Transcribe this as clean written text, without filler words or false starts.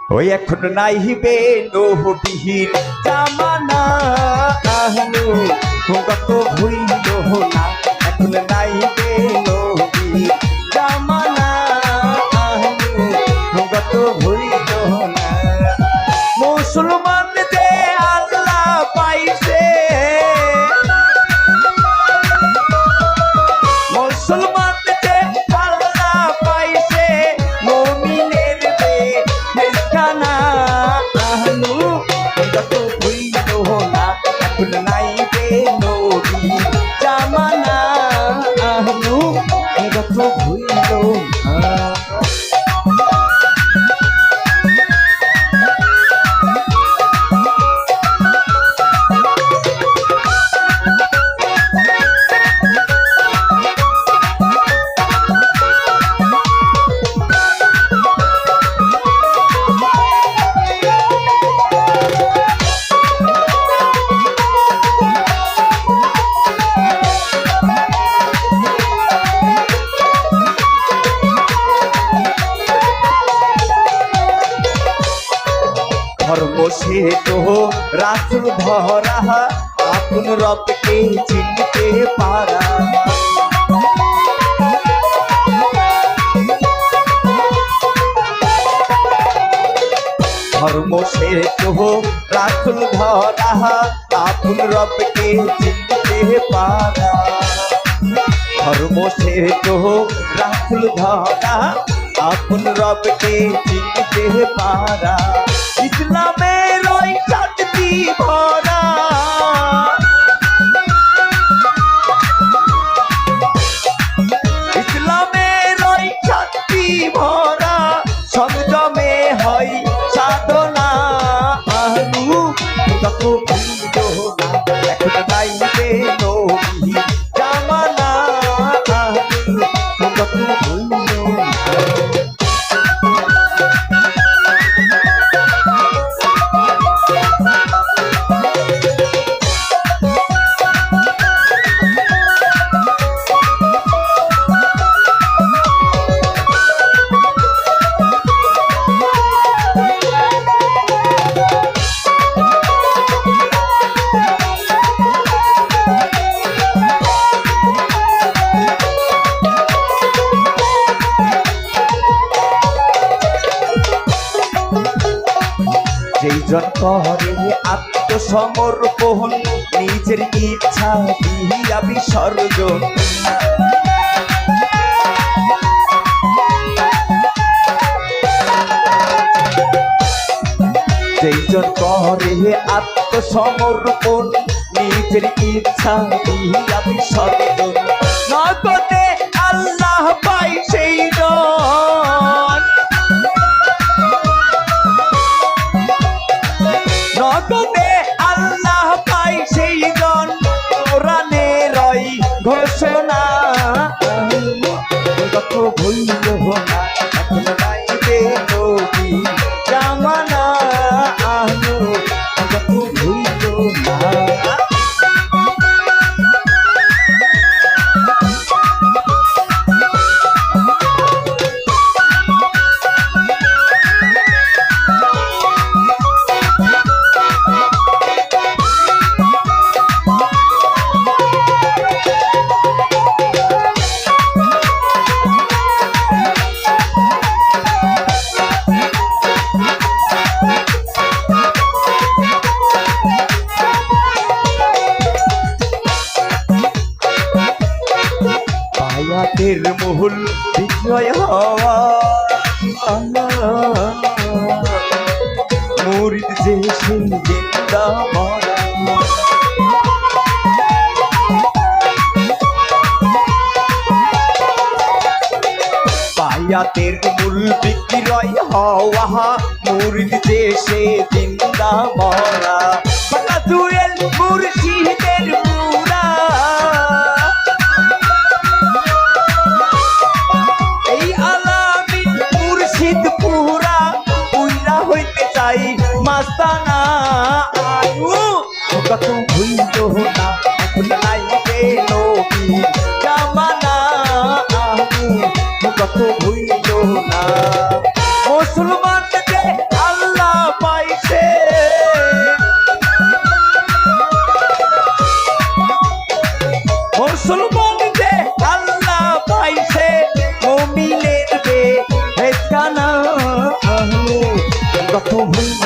ওই এখন নাইবে নবীর জামানা আহনু গত হইল না এখন নাইবে নবীর জামানা আহনু গত হইল না মুসলমান যে আল্লাহ পাইছে মুসলমান যে আল্লাহ পাইছে মুমিনের বেশখানা আহনু গত হইল না এখন নাইবে নবীর জামানা আহনু গত হইল না ধর্ম সে তো রাসূল ধরা আপন রবকে চিনতে পারা ধর্ম সে তো রাসূল ধরা আপন রবকে চিনতে পারা ধর্ম সে তো রাসূল ধরা আপন রবকে চিনতে পারা ইসলামের ওই চাঁদটি ভরা ইসলামের ওই চাঁদটি ভরা সংযমে হয় সাধনা আহনু কত ভিড় না এখন নাইবে নবীর জামানা আহনু কত ভিড় যেইজন করে আত্মসমর্পণ নিজের ইচ্ছা দিয়া বিসর্জন যেইজন করে আত্মসমর্পণ নিজের ইচ্ছা দিয়া বিসর্জন নগদে আল্লাহ পাই সেই জন নগদে আল্লাহ পাই সেই জন কোরআনে রয় ঘোষণা কত ভুল না এখন নাইবে নবীর জামানা আহনু কত ভুল না আয়াতের মূল বিজয় হওয়া মুরিদ যে সেই জিন্দা মরা পায়াতের মূল বিক্রয় হওয়া মুরিদ যে সে জিন্দা মরা পাকা দুয়েল মুর্শিদের পুরা পুরা পুরা হইতে চাই মাস্তানা আয়ু কত হইল না এখন নাইবে নবীর জামানা আয়ু কত হইল না মুসলমান যে আল্লাহ কত ভুল